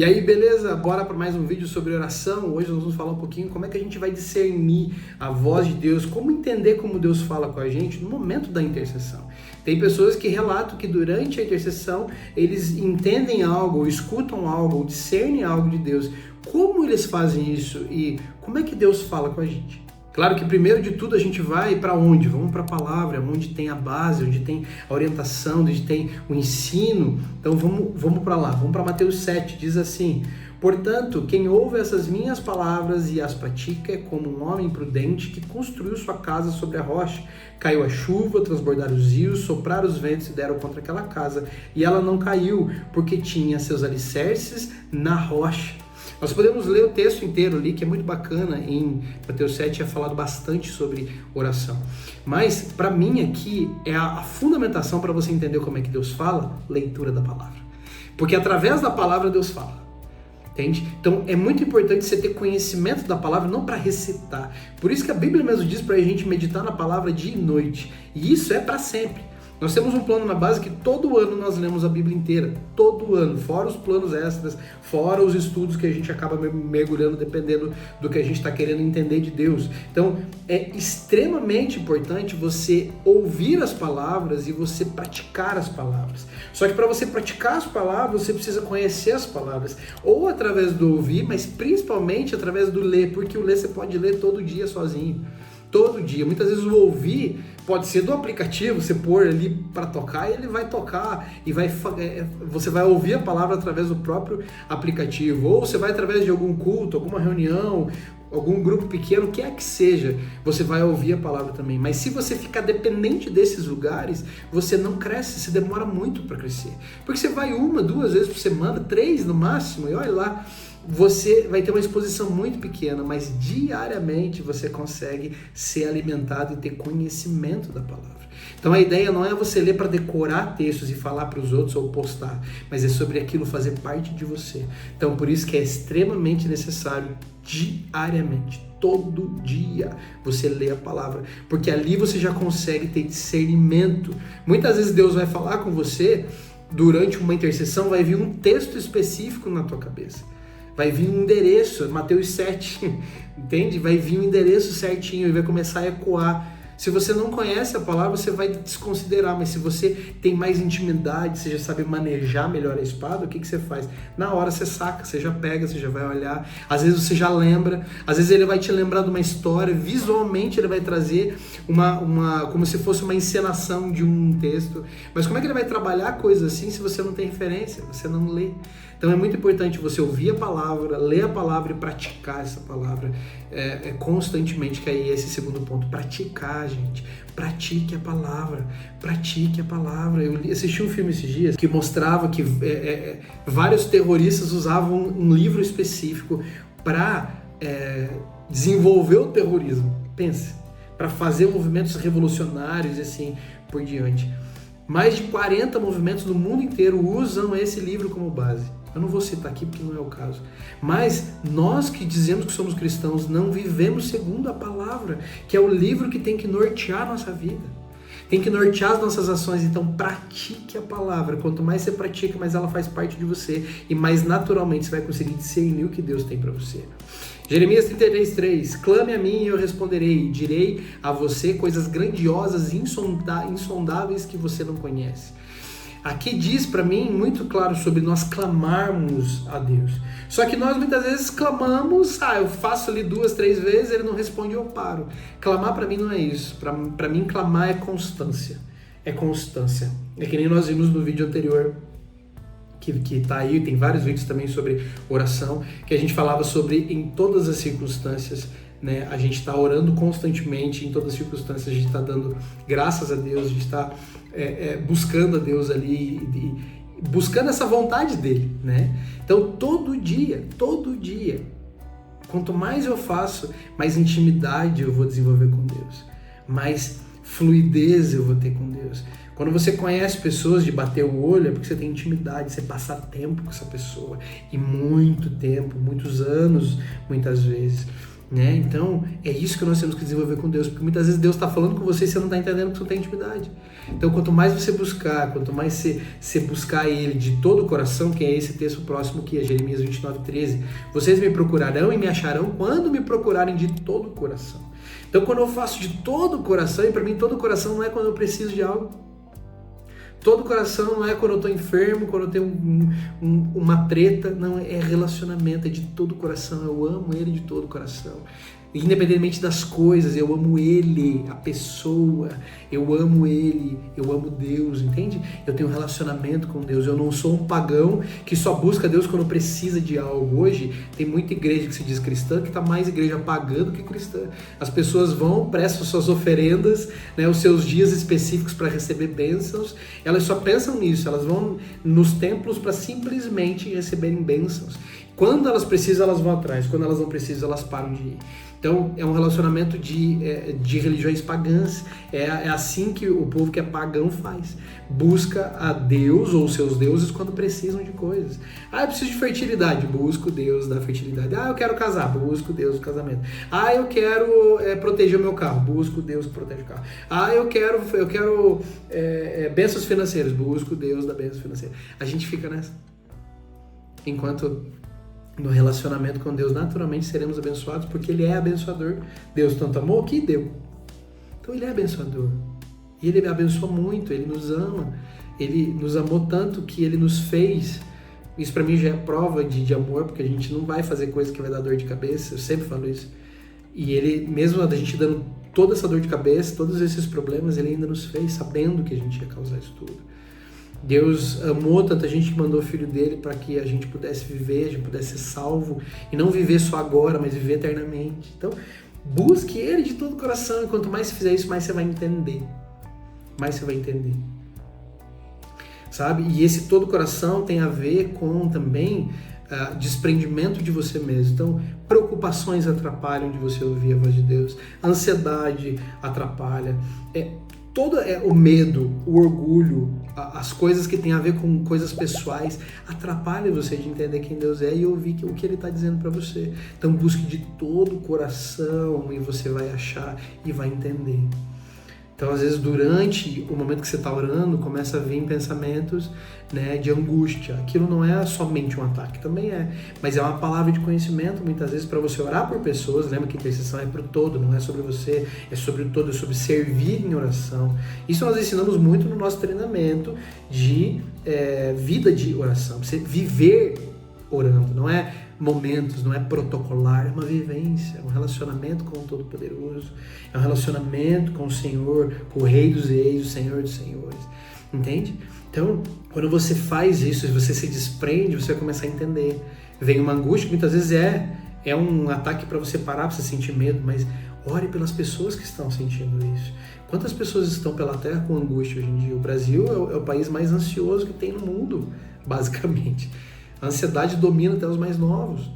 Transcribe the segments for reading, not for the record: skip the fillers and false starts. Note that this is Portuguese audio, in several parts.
E aí, beleza? Bora para mais um vídeo sobre oração. Hoje nós vamos falar um pouquinho como é que a gente vai discernir a voz de Deus, como entender como Deus fala com a gente no momento da intercessão. Tem pessoas que relatam que durante a intercessão eles entendem algo, ou escutam algo, ou discernem algo de Deus. Como eles fazem isso e como é que Deus fala com a gente? Claro que primeiro de tudo a gente vai para onde? Vamos para a palavra, onde tem a base, onde tem a orientação, onde tem o ensino. Então vamos para lá, vamos para Mateus 7, diz assim: portanto, quem ouve essas minhas palavras e as pratica é como um homem prudente que construiu sua casa sobre a rocha. Caiu a chuva, transbordaram os rios, sopraram os ventos e deram contra aquela casa, e ela não caiu, porque tinha seus alicerces na rocha. Nós podemos ler o texto inteiro ali, que é muito bacana. Em Mateus 7 é falado bastante sobre oração. Mas, para mim aqui, é a fundamentação para você entender como é que Deus fala, leitura da palavra. Porque através da palavra Deus fala. Entende? Então, é muito importante você ter conhecimento da palavra, não para recitar. Por isso que a Bíblia mesmo diz para a gente meditar na palavra dia e noite. E isso é para sempre. Nós temos um plano na base que todo ano nós lemos a Bíblia inteira, todo ano, fora os planos extras, fora os estudos que a gente acaba mergulhando dependendo do que a gente está querendo entender de Deus. Então, é extremamente importante você ouvir as palavras e você praticar as palavras. Só que para você praticar as palavras, você precisa conhecer as palavras, ou através do ouvir, mas principalmente através do ler, porque o ler você pode ler todo dia sozinho. Todo dia. Muitas vezes o ouvir pode ser do aplicativo, você pôr ali para tocar e ele vai tocar e você vai ouvir a palavra através do próprio aplicativo, ou você vai através de algum culto, alguma reunião, algum grupo pequeno, o que é que seja, você vai ouvir a palavra também. Mas se você ficar dependente desses lugares, você não cresce, você demora muito para crescer. Porque você vai 1, 2 vezes por semana, 3 no máximo, e olha lá, você vai ter uma exposição muito pequena, mas diariamente você consegue ser alimentado e ter conhecimento da palavra. Então a ideia não é você ler para decorar textos e falar para os outros ou postar, mas é sobre aquilo fazer parte de você. Então por isso que é extremamente necessário diariamente, todo dia, você ler a palavra, porque ali você já consegue ter discernimento. Muitas vezes Deus vai falar com você durante uma intercessão, vai vir um texto específico na tua cabeça. Vai vir um endereço, Mateus 7, entende? Vai vir um endereço certinho e vai começar a ecoar. Se você não conhece a palavra, você vai desconsiderar, mas se você tem mais intimidade, você já sabe manejar melhor a espada, o que você faz? Na hora você saca, você já pega, você já vai olhar, às vezes você já lembra, às vezes ele vai te lembrar de uma história, visualmente ele vai trazer como se fosse uma encenação de um texto, mas como é que ele vai trabalhar coisas assim se você não tem referência, você não lê? Então é muito importante você ouvir a palavra, ler a palavra e praticar essa palavra constantemente, que aí é esse segundo ponto, praticar, gente. Pratique a palavra, pratique a palavra. Eu assisti um filme esses dias que mostrava que vários terroristas usavam um livro específico para desenvolver o terrorismo. Pense, para fazer movimentos revolucionários e assim por diante. Mais de 40 movimentos no mundo inteiro usam esse livro como base. Eu não vou citar aqui porque não é o caso. Mas nós que dizemos que somos cristãos não vivemos segundo a palavra, que é o livro que tem que nortear a nossa vida. Tem que nortear as nossas ações. Então pratique a palavra. Quanto mais você pratica, mais ela faz parte de você. E mais naturalmente você vai conseguir discernir o que Deus tem para você. Jeremias 33:3, clame a mim e eu responderei, direi a você coisas grandiosas e insondáveis que você não conhece. Aqui diz para mim muito claro sobre nós clamarmos a Deus. Só que nós muitas vezes clamamos, eu faço ali 2, 3 vezes, ele não responde, eu paro. Clamar para mim não é isso. Para mim clamar é constância. É constância. É que nem nós vimos no vídeo anterior, que tá aí, tem vários vídeos também sobre oração, que a gente falava sobre em todas as circunstâncias, né? A gente está orando constantemente, em todas as circunstâncias, a gente está dando graças a Deus, a gente está buscando a Deus ali, buscando essa vontade dele, né? Então todo dia, quanto mais eu faço, mais intimidade eu vou desenvolver com Deus, mais fluidez eu vou ter com Deus. Quando você conhece pessoas de bater o olho, é porque você tem intimidade, você passa tempo com essa pessoa, e muito tempo, muitos anos, muitas vezes. né? Então, é isso que nós temos que desenvolver com Deus, porque muitas vezes Deus está falando com você e você não está entendendo que você não tem intimidade. Então, quanto mais você buscar, quanto mais você buscar Ele de todo o coração, que é esse texto próximo que é Jeremias 29:13, vocês me procurarão e me acharão quando me procurarem de todo o coração. Então, quando eu faço de todo o coração, e para mim todo o coração não é quando eu preciso de algo, todo o coração não é quando eu estou enfermo, quando eu tenho uma treta, não, é relacionamento, é de todo o coração, eu amo Ele de todo o coração. Independentemente das coisas, eu amo Ele, a pessoa, eu amo Ele, eu amo Deus, entende? Eu tenho um relacionamento com Deus, eu não sou um pagão que só busca Deus quando precisa de algo. Hoje tem muita igreja que se diz cristã que está mais igreja pagã do que cristã. As pessoas vão, prestam suas oferendas, né, os seus dias específicos para receber bênçãos, elas só pensam nisso, elas vão nos templos para simplesmente receberem bênçãos. Quando elas precisam, elas vão atrás, quando elas não precisam, elas param de ir. Então, é um relacionamento de religiões pagãs. É assim que o povo que é pagão faz. Busca a Deus ou seus deuses quando precisam de coisas. Ah, eu preciso de fertilidade. Busco o Deus da fertilidade. Ah, eu quero casar. Busco o Deus do casamento. Ah, eu quero proteger o meu carro. Busco o Deus que protege o carro. Ah, eu quero bênçãos financeiras. Busco o Deus da bênção financeira. A gente fica nessa. Enquanto no relacionamento com Deus, naturalmente seremos abençoados, porque Ele é abençoador. Deus tanto amou que deu. Então Ele é abençoador. E Ele abençoa muito, Ele nos ama. Ele nos amou tanto que Ele nos fez. Isso para mim já é prova de amor, porque a gente não vai fazer coisa que vai dar dor de cabeça. Eu sempre falo isso. E Ele, mesmo a gente dando toda essa dor de cabeça, todos esses problemas, Ele ainda nos fez sabendo que a gente ia causar isso tudo. Deus amou tanta gente que mandou o Filho dele para que a gente pudesse viver, a gente pudesse ser salvo e não viver só agora, mas viver eternamente. Então, busque Ele de todo o coração e quanto mais você fizer isso, mais você vai entender. Mais você vai entender. Sabe? E esse todo o coração tem a ver com também desprendimento de você mesmo. Então, preocupações atrapalham de você ouvir a voz de Deus. Ansiedade atrapalha. Todo o medo, o orgulho, as coisas que tem a ver com coisas pessoais, atrapalham você de entender quem Deus é e ouvir o que Ele está dizendo para você. Então busque de todo o coração e você vai achar e vai entender. Então, às vezes, durante o momento que você está orando, começa a vir pensamentos, né, de angústia. Aquilo não é somente um ataque, também é. Mas é uma palavra de conhecimento, muitas vezes, para você orar por pessoas. Lembra que intercessão é para o todo, não é sobre você, é sobre o todo, é sobre servir em oração. Isso nós ensinamos muito no nosso treinamento de vida de oração. Você viver orando, não é momentos, não é protocolar, é uma vivência, é um relacionamento com o Todo-Poderoso, é um relacionamento com o Senhor, com o Rei dos Reis, o Senhor dos Senhores, entende? Então, quando você faz isso, você se desprende, você vai começar a entender. Vem uma angústia, que muitas vezes é um ataque para você parar, para você sentir medo, mas ore pelas pessoas que estão sentindo isso. Quantas pessoas estão pela terra com angústia hoje em dia? O Brasil é o país mais ansioso que tem no mundo, basicamente. A ansiedade domina até os mais novos.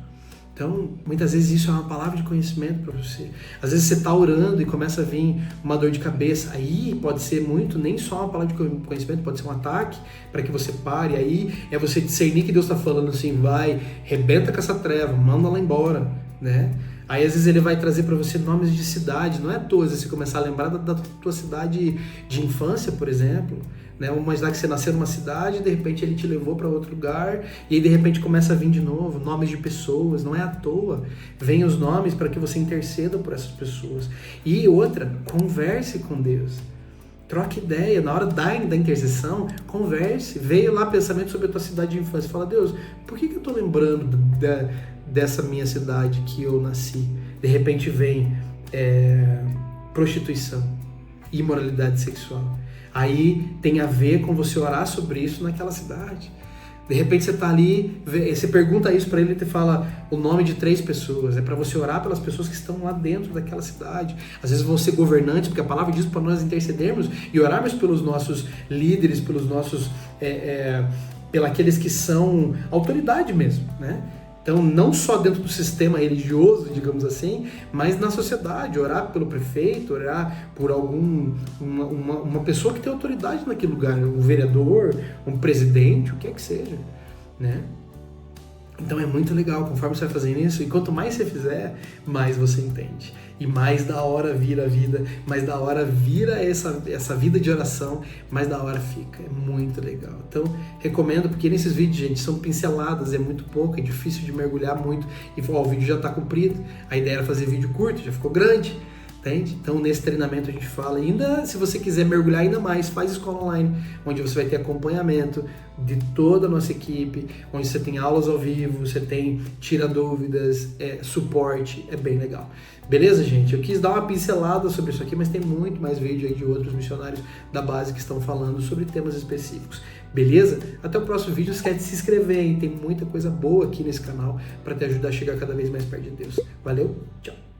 Então, muitas vezes isso é uma palavra de conhecimento para você. Às vezes você está orando e começa a vir uma dor de cabeça. Aí pode ser muito, nem só uma palavra de conhecimento, pode ser um ataque para que você pare. Aí é você discernir que Deus está falando assim, vai, rebenta com essa treva, manda ela embora, né? Aí às vezes Ele vai trazer para você nomes de cidade. Não é à toa, se você começar a lembrar da tua cidade de infância, por exemplo, né? Vamos imaginar que você nasceu numa cidade, de repente Ele te levou para outro lugar e aí de repente começa a vir de novo nomes de pessoas. Não é à toa, vem os nomes para que você interceda por essas pessoas. E outra, converse com Deus, troque ideia, na hora da intercessão, converse, veio lá pensamento sobre a tua cidade de infância, fala, Deus, por que eu estou lembrando dessa minha cidade que eu nasci? De repente vem prostituição, imoralidade sexual. Aí tem a ver com você orar sobre isso naquela cidade. De repente você está ali, você pergunta isso para ele e te fala o nome de 3 pessoas. É para você orar pelas pessoas que estão lá dentro daquela cidade. Às vezes vão ser governantes, porque a palavra diz para nós intercedermos e orarmos pelos nossos líderes, pelos nossos, pelos que são autoridade mesmo, né? Então, não só dentro do sistema religioso, digamos assim, mas na sociedade, orar pelo prefeito, orar por uma pessoa que tem autoridade naquele lugar, um vereador, um presidente, o que é que seja, né? Então é muito legal, conforme você vai fazendo isso, e quanto mais você fizer, mais você entende. E mais da hora vira a vida, mais da hora vira essa vida de oração, mais da hora fica. É muito legal. Então, recomendo, porque nesses vídeos, gente, são pinceladas, é muito pouco, é difícil de mergulhar muito. E o vídeo já está comprido, a ideia era fazer vídeo curto, já ficou grande. Entende? Então, nesse treinamento a gente fala, ainda se você quiser mergulhar ainda mais, faz escola online, onde você vai ter acompanhamento de toda a nossa equipe, onde você tem aulas ao vivo, você tem tira dúvidas, suporte, é bem legal. Beleza, gente? Eu quis dar uma pincelada sobre isso aqui, mas tem muito mais vídeo aí de outros missionários da base que estão falando sobre temas específicos. Beleza? Até o próximo vídeo, não esquece de se inscrever, hein? Tem muita coisa boa aqui nesse canal para te ajudar a chegar cada vez mais perto de Deus. Valeu, tchau!